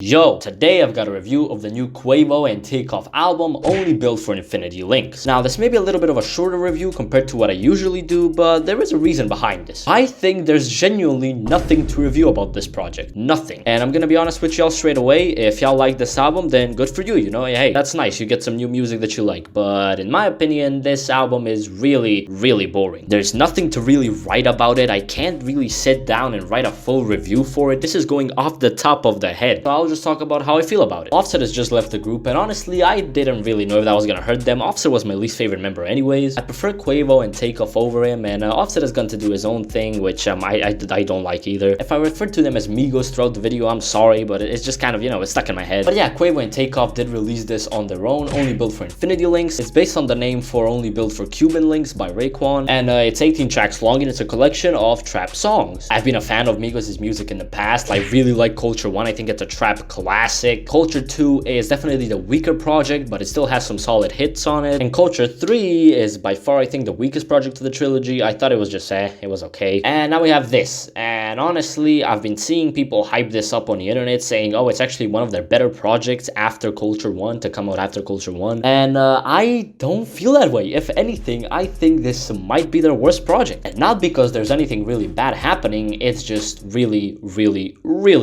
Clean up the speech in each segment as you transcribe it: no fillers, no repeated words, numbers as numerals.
Yo, today I've got a review of the new Quavo and Takeoff album, Only Built for Infinity Links. Now, this may be a little bit of a shorter review compared to what I usually do, but there is a reason behind this. I think there's genuinely nothing to review about this project. Nothing. And I'm gonna be honest with y'all straight away, if y'all like this album, then good for you, you know? Hey, that's nice, you get some new music that you like. But in my opinion, this album is really boring. There's nothing to really write about it. I can't really sit down and write a full review for it. This is going off the top of the head. So I'll just talk about how I feel about it. Offset has just left the group, and honestly, I didn't really know if that was gonna hurt them. Offset was my least favorite member anyways. I prefer Quavo and Takeoff over him, and Offset has gone to do his own thing, which I don't like either. If I referred to them as migos throughout the video, I'm sorry, but it's just kind of, you know, it's stuck in my head. But yeah, Quavo and Takeoff did release this on their own, Only Built for Infinity Links. It's based on the name for Only Built for Cuban Links by Raekwon, and it's 18 tracks long, and it's a collection of trap songs. I've been a fan of Migos' music in the past. I really like Culture 1. I think it's a trap classic. Culture 2 is definitely the weaker project, but it still has some solid hits on it. And Culture 3 is by far, I think, the weakest project of the trilogy. I thought it was just it was okay. And now we have this. And honestly, I've been seeing people hype this up on the internet saying, oh, it's actually one of their better projects after Culture 1, to come out after Culture 1. And I don't feel that way. If anything, I think this might be their worst project. And not because there's anything really bad happening, it's just really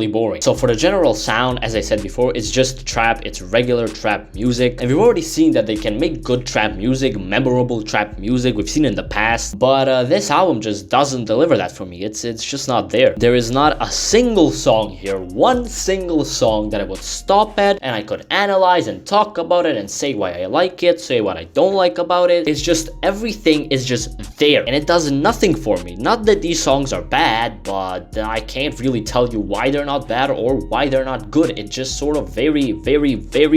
boring. So for the general sound, as I said before, it's just trap. It's regular trap music, and we've already seen that they can make good trap music, memorable trap music. We've seen in the past, but this album just doesn't deliver that for me. It's just not there. There is not a single song here, one single song that I would stop at and I could analyze and talk about it and say why I like it, say what I don't like about it. It's just everything is just there, and it does nothing for me. Not that these songs are bad, but I can't really tell you why they're not bad or why they're not good. It's just sort of very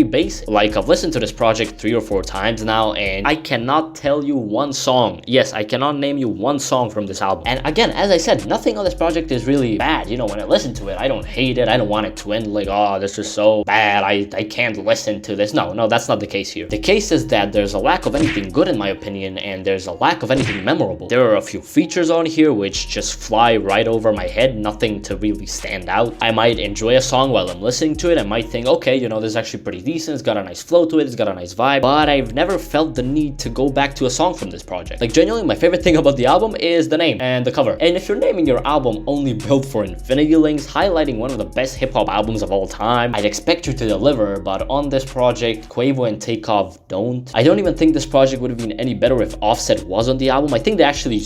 basic. Like, I've listened to this project 3 or 4 times now, and I cannot tell you one song. Yes, I cannot name you one song from this album. And again, as I said, nothing on this project is really bad. You know, when I listen to it, I don't hate it. I don't want it to end like, oh, this is so bad, I can't listen to this. No, that's not the case here. The case is that there's a lack of anything good in my opinion, and there's a lack of anything memorable. There are a few features on here which just fly right over my head, nothing to really stand out. I might enjoy a song while I'm listening to it. I might think, okay, you know, this is actually pretty decent, it's got a nice flow to it, it's got a nice vibe, but I've never felt the need to go back to a song from this project. Like, genuinely, my favorite thing about the album is the name and the cover. And if you're naming your album Only Built for Infinity Links, highlighting one of the best hip-hop albums of all time, I'd expect you to deliver, but on this project, Quavo and Takeoff don't. I don't even think this project would have been any better if Offset was on the album. I think they actually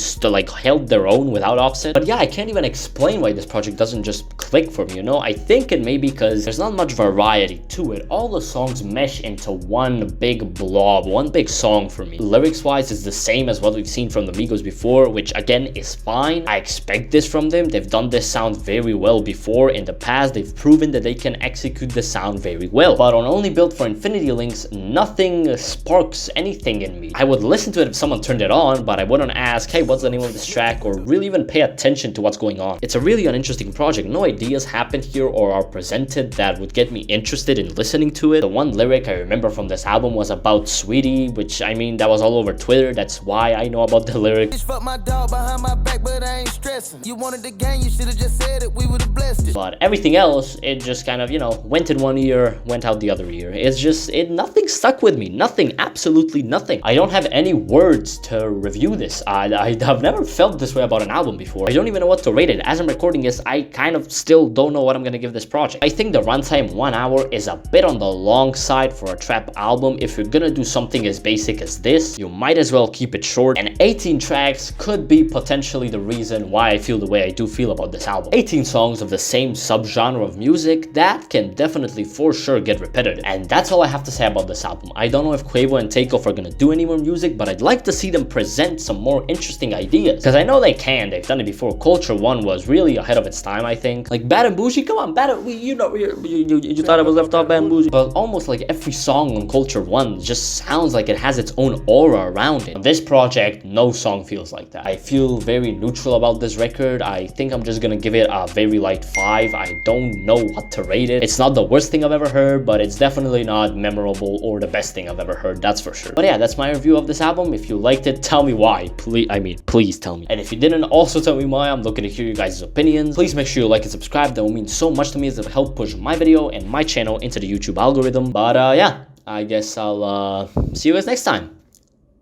held their own without Offset. But yeah, I can't even explain why this project doesn't just click for me, you know? I think it may be because there's not much variety to it. All the songs mesh into one big blob, one big song for me. Lyrics wise, it's the same as what we've seen from the Migos before, which again is fine. I expect this from them. They've done this sound very well before in the past. They've proven that they can execute the sound very well. But on Only Built for Infinity Links, nothing sparks anything in me. I would listen to it if someone turned it on, but I wouldn't ask, hey, what's the name of this track, or really even pay attention to what's going on. It's a really uninteresting project. No ideas happen here or are presented that would get me interested in listening to it. The one lyric I remember from this album was about Sweetie, which, I mean, that was all over Twitter. That's why I know about the lyrics. Fuck my dog behind my back, but I ain't stressing. You wanted the game, you should have just said it, we would have blessed it. But everything else, it just kind of, you know, went in one ear, went out the other ear. It's just, nothing stuck with me. Nothing, absolutely nothing. I don't have any words to review this. I've never felt this way about an album before. I don't even know what to rate it. As I'm recording this, I kind of still don't know what I'm gonna give this project. I think the runtime 1 hour is a bit on the long side for a trap album. If you're gonna do something as basic as this, you might as well keep it short, and 18 tracks could be potentially the reason why I feel the way I do feel about this album. 18 songs of the same subgenre of music, that can definitely for sure get repetitive. And that's all I have to say about this album. I don't know if Quavo and Takeoff are gonna do any more music, but I'd like to see them present some more interesting ideas, because I know they can. They've done it before. Culture 1 was really ahead of its time, I think. Like Bad and Bougie, come on, you thought it was left off, Bad and Bougie? But almost like every song on Culture 1 just sounds like it has its own aura around it. On this project, no song feels like that. I feel very neutral about this record. I think I'm just gonna give it a very light 5. I don't know what to rate it. It's not the worst thing I've ever heard, but it's definitely not memorable or the best thing I've ever heard, that's for sure. But yeah, that's my review of this album. If you liked it, tell me why. Please tell me. And if you didn't, also tell me why. I'm looking to hear you guys' opinions. Please make sure you like and subscribe. That will mean so much to me as it will help push push my video and my channel into the YouTube algorithm. But yeah, I guess I'll see you guys next time.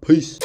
Peace.